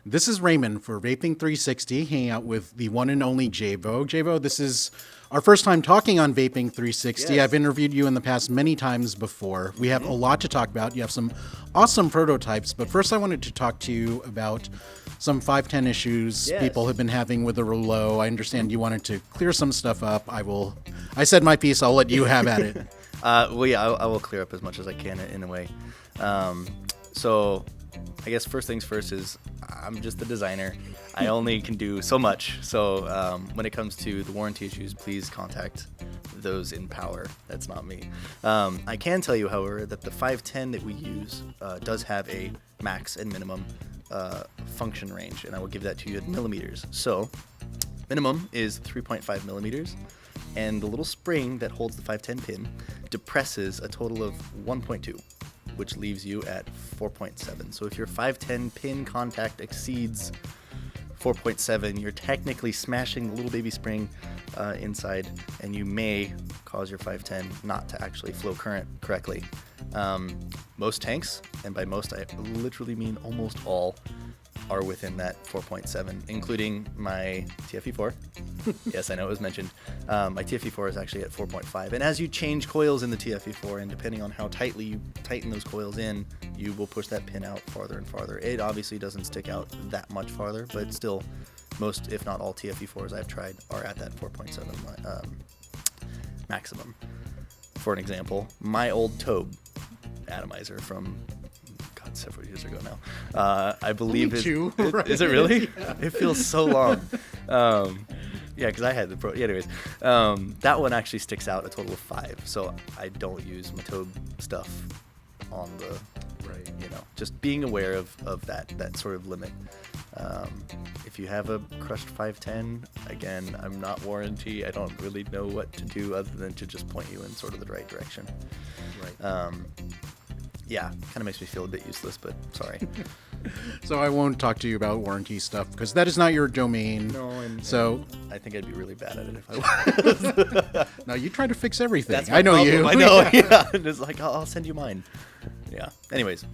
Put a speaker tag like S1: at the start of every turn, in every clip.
S1: This is Raymond for Vaping 360, hanging out with the one and only Javo. Javo, this is our first time talking on Vaping 360.
S2: Yes.
S1: I've interviewed you in the past many times before. We have a lot to talk about. You have some awesome prototypes, but first I wanted to talk to you about some 510 issues
S2: Yes.
S1: people have been having with the Reuleaux. I understand you wanted to clear some stuff up. I said my piece. I'll let you have at it.
S2: I will clear up as much as I can in a way. So I guess first things first is I'm just the designer. I only can do so much. So when it comes to the warranty issues, please contact those in power. That's not me. I can tell you, however, that the 510 that we use does have a max and minimum function range, and I will give that to you in millimeters. So minimum is 3.5 millimeters, and the little spring that holds the 510 pin depresses a total of 1.2, which leaves you at 4.7. So if your 510 pin contact exceeds 4.7, you're technically smashing the little baby spring inside, and you may cause your 510 not to actually flow current correctly. Most tanks, and by most I literally mean almost all, are within that 4.7, including my TFE4. Yes, I know it was mentioned. My TFE4 is actually at 4.5. And as you change coils in the TFE4, and depending on how tightly you tighten those coils in, you will push that pin out farther and farther. It obviously doesn't stick out that much farther, but still, most, if not all TFE4s I've tried are at that 4.7 maximum. For an example, my old Tobe atomizer from several years ago now. I believe
S1: right?
S2: Is it really? Yeah. It feels so long. Yeah, because I had the anyways, that one actually sticks out a total of 5. So I don't use my Tobe stuff on the,
S1: Right.
S2: Just being aware of that sort of limit. If you have a crushed 510, again, I'm not warranty. I don't really know what to do other than to just point you in sort of the right direction.
S1: Right.
S2: Yeah, kind of makes me feel a bit useless, but sorry.
S1: So I won't talk to you about warranty stuff because that is not your domain.
S2: No, and I think I'd be really bad at it if I was.
S1: No, you try to fix everything.
S2: That's my
S1: I know
S2: problem.
S1: you.
S2: I know. Yeah, and it's like I'll send you mine. Yeah. Anyways.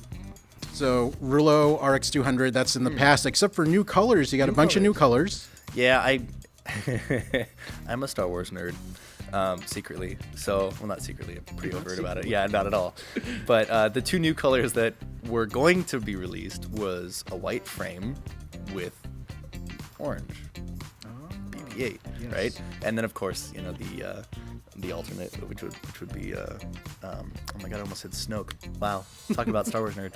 S1: So Rulo RX200, that's in the past, except for new colors. You got a bunch of new colors.
S2: Yeah, I'm a Star Wars nerd. Secretly. So, well, not secretly. I'm pretty overt about it. Yeah, not at all. But the two new colors that were going to be released was a white frame with orange BB-8,
S1: yes.
S2: right? And then, of course, the alternate, which would be oh my god, I almost said Snoke. Wow, talking about Star Wars nerd.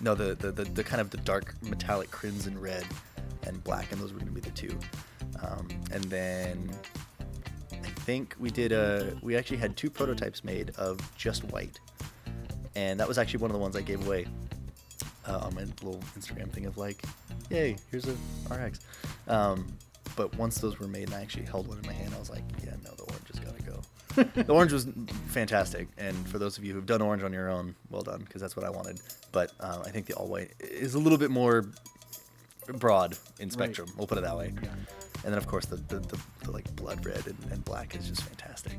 S2: No, the kind of the dark metallic crimson red and black, and those were going to be the two. And then I think we actually had 2 prototypes made of just white, and that was actually one of the ones I gave away on my little Instagram thing of like, yay, here's a RX. But once those were made and I actually held one in my hand, I was like, yeah, no, the orange has got to go. The orange was fantastic, and for those of you who've done orange on your own, well done, because that's what I wanted. But I think the all white is a little bit more broad in spectrum. Right. We'll put it that way. Yeah. And then, of course, the like blood red and black is just fantastic.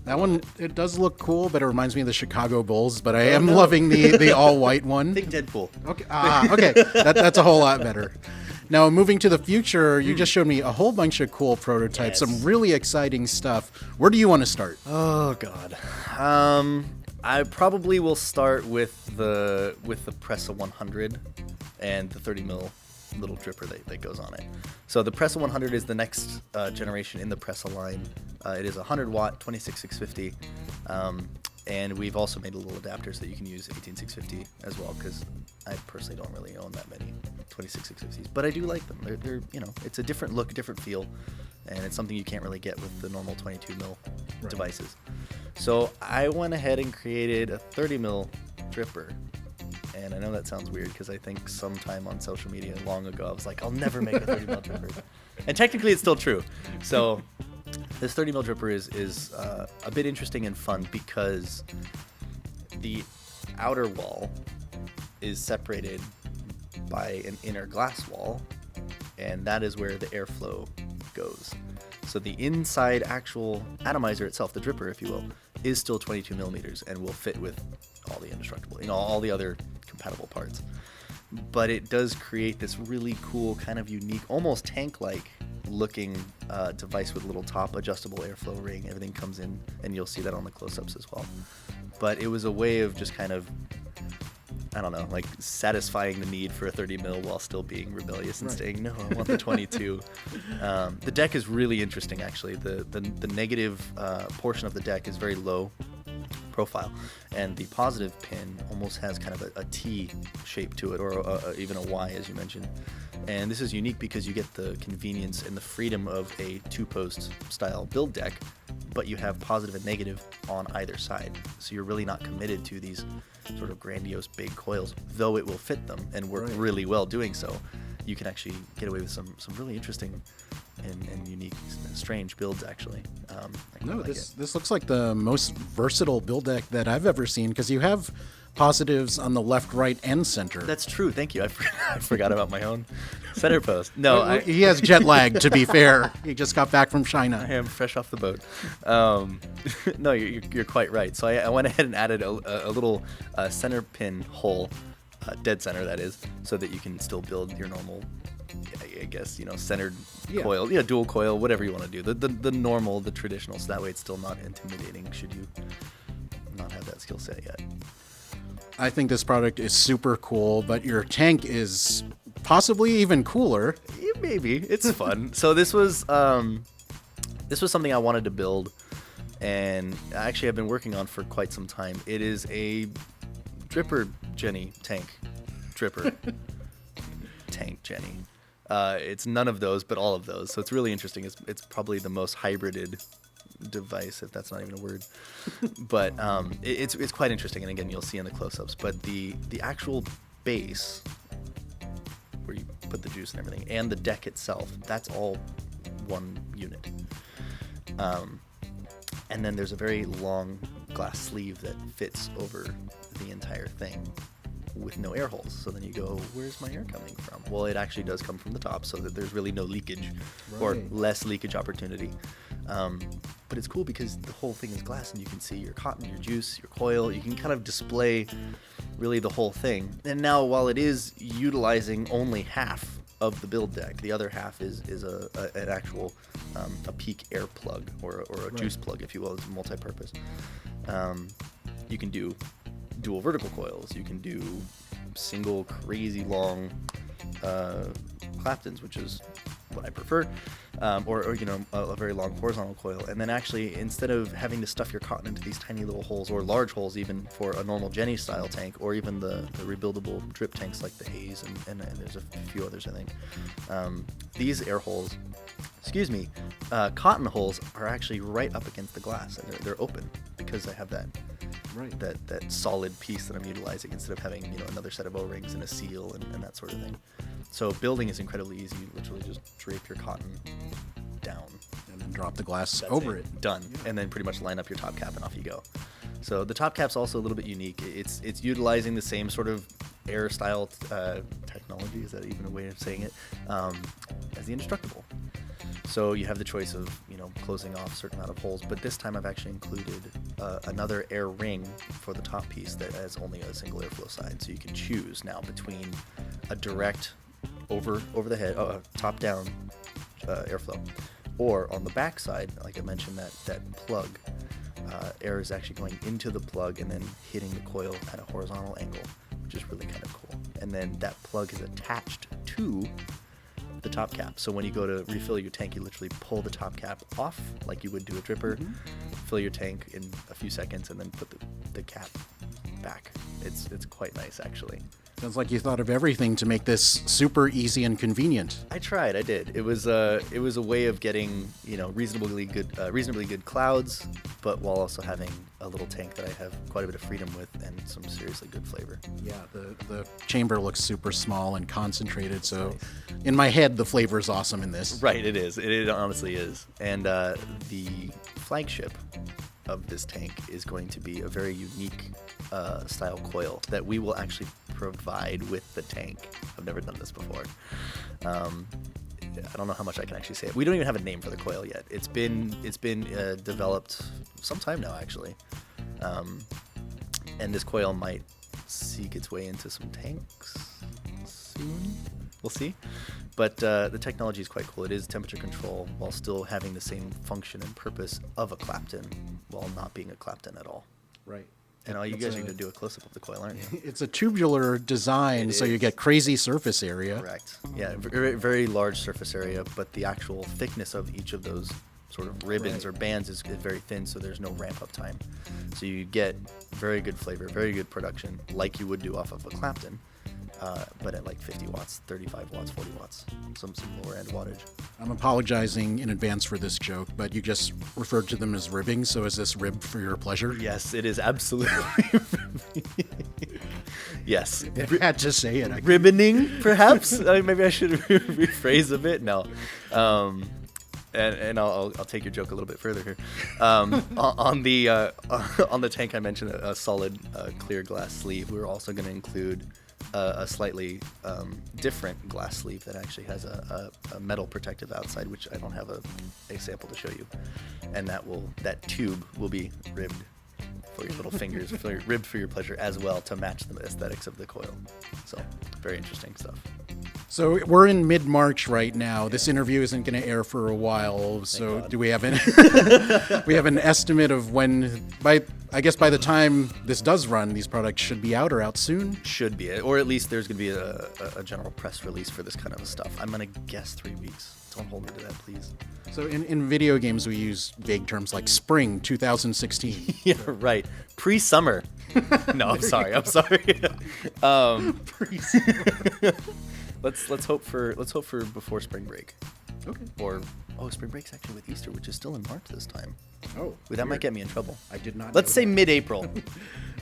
S1: That one, it does look cool, but it reminds me of the Chicago Bulls. But I am loving the all white one.
S2: Think Deadpool.
S1: Okay, okay, that's a whole lot better. Now, moving to the future, you just showed me a whole bunch of cool prototypes,
S2: Yes.
S1: some really exciting stuff. Where do you want to start?
S2: Oh God. I probably will start with the Pressa 100 and the 30 mil little dripper that goes on it. So the Pressa 100 is the next generation in the Pressa line. It is a 100 watt 26650, and we've also made little adapters that you can use 18650 as well, because I personally don't really own that many 26650s, but I do like them. They're it's a different look, different feel, and it's something you can't really get with the normal 22 mil devices. So I went ahead and created a 30 mil dripper. And I know that sounds weird because I think sometime on social media long ago I was like, I'll never make a 30 mil dripper. And technically it's still true. So this 30 mil dripper is a bit interesting and fun because the outer wall is separated by an inner glass wall, and that is where the airflow goes. So the inside actual atomizer itself, the dripper, if you will, is still 22 millimeters and will fit with all the indestructible, all the other compatible parts. but it does create this really cool, kind of unique, almost tank-like looking device with a little top adjustable airflow ring. Everything comes in, and you'll see that on the close-ups as well. But it was a way of just kind of, I don't know, like satisfying the need for a 30 mil while still being rebellious and saying, no, I want the 22. The deck is really interesting, actually. The negative portion of the deck is very low profile, and the positive pin almost has kind of a T shape to it, or even a Y, as you mentioned. And this is unique because you get the convenience and the freedom of a two-post style build deck, but you have positive and negative on either side. So you're really not committed to these sort of grandiose big coils, though it will fit them and work really well doing so. You can actually get away with some really interesting and unique, strange builds, actually.
S1: This looks like the most versatile build deck that I've ever seen, because you have positives on the left, right, and center.
S2: That's true. Thank you. I forgot about my own center post. No,
S1: he has jet lag, to be fair. He just got back from China.
S2: I am fresh off the boat. No, you're quite right. So I went ahead and added a little center pin hole, dead center that is, so that you can still build your normal, I guess, centered coil, dual coil, whatever you want to do. The normal, the traditional, so that way it's still not intimidating should you not have that skill set yet.
S1: I think this product is super cool, but your tank is possibly even cooler.
S2: Yeah, maybe. It's fun. So this was something I wanted to build, and actually I've been working on for quite some time. It is a dripper Jenny tank. Dripper tank Jenny. It's none of those, but all of those. So it's really interesting. It's probably the most hybrided device, if that's not even a word. But it's quite interesting, and again, you'll see in the close-ups. But the actual base, where you put the juice and everything, and the deck itself, that's all one unit. And then there's a very long glass sleeve that fits over the entire thing with no air holes. So then you go, where's my air coming from? Well, it actually does come from the top, so that there's really no leakage, or less leakage opportunity. But it's cool because the whole thing is glass, and you can see your cotton, your juice, your coil. You can kind of display really the whole thing. And now, while it is utilizing only half of the build deck, the other half is an actual a peak air plug, or a juice plug, if you will. It's multi-purpose. You can do dual vertical coils. You can do single crazy long Claptons, which is what I prefer, or a very long horizontal coil. And then actually, instead of having to stuff your cotton into these tiny little holes, or large holes even for a normal Jenny style tank, or even the rebuildable drip tanks like the Haze, and there's a few others, I think. These air holes, cotton holes are actually right up against the glass, and they're open because I have that solid piece that I'm utilizing, instead of having another set of O-rings and a seal and that sort of thing. So building is incredibly easy. You literally just drape your cotton down
S1: and then drop the glass over it.
S2: Done. Yeah. And then pretty much line up your top cap and off you go. So the top cap's also a little bit unique. It's utilizing the same sort of air style technology, is that even a way of saying it, as the indestructible. So you have the choice of closing off a certain amount of holes, but this time I've actually included another air ring for the top piece that has only a single airflow side. So you can choose now between a direct over the head, top down airflow, or on the back side, like I mentioned, that plug. Air is actually going into the plug and then hitting the coil at a horizontal angle, which is really kind of cool. And then that plug is attached to the top cap. So when you go to refill your tank, you literally pull the top cap off like you would do a dripper, fill your tank in a few seconds, and then put the cap back. It's quite nice, actually.
S1: Sounds like you thought of everything to make this super easy and convenient.
S2: I tried. I did. It was a way of getting reasonably good clouds, but while also having a little tank that I have quite a bit of freedom with and some seriously good flavor.
S1: Yeah, the chamber looks super small and concentrated, so in my head the flavor is awesome in this.
S2: Right, it is. It honestly is. And the flagship of this tank is going to be a very unique style coil that we will actually provide with the tank. I've never done this before. I don't know how much I can actually say. We don't even have a name for the coil yet. It's been developed some time now, actually, and this coil might seek its way into some tanks soon. We'll see. But the technology is quite cool. It is temperature control while still having the same function and purpose of a Clapton while not being a Clapton at all.
S1: Right.
S2: And all you guys are going to do a close-up of the coil, aren't you?
S1: It's a tubular design, so you get crazy surface area.
S2: Correct. Yeah, very, very large surface area, but the actual thickness of each of those sort of ribbons or bands is very thin, so there's no ramp-up time. So you get very good flavor, very good production, like you would do off of a Clapton, but at like 50 watts, 35 watts, 40 watts, some lower-end wattage.
S1: I'm apologizing in advance for this joke, but you just referred to them as ribbing, so is this ribbed for your pleasure?
S2: Yes, it is absolutely Yes.
S1: I had to say it.
S2: Ribboning, perhaps? Maybe I should rephrase a bit. No. And I'll take your joke a little bit further here. On the tank, I mentioned a solid clear glass sleeve. We're also going to include a slightly different glass sleeve that actually has a metal protective outside, which I don't have a sample to show you. And that tube will be ribbed for your little fingers, ribbed for your pleasure as well, to match the aesthetics of the coil. So very interesting stuff.
S1: So we're in mid-March right now. This interview isn't going to air for a while. So do we have an we have an estimate of when? I guess by the time this does run, these products should be out or out soon.
S2: Should be, or at least there's going to be a general press release for this kind of stuff. I'm going to guess 3 weeks. Don't hold me to that, please.
S1: So in video games, we use vague terms like spring 2016.
S2: Yeah, right. Pre-summer. No, I'm sorry.
S1: Pre-summer.
S2: Let's hope for before spring break.
S1: Okay.
S2: Or spring break's actually with Easter, which is still in March this time.
S1: Oh,
S2: that might get me in trouble.
S1: I did not.
S2: Let's say mid-April.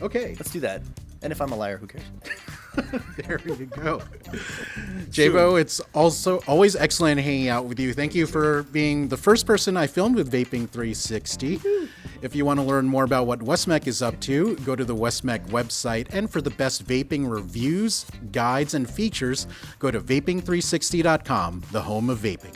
S1: Okay.
S2: Let's do that. And if I'm a liar, who cares?
S1: There you go. Jabo, it's also always excellent hanging out with you. Thank you for being the first person I filmed with Vaping 360. If you want to learn more about what Wismec is up to, go to the Wismec website. And for the best vaping reviews, guides, and features, go to vaping360.com, the home of vaping.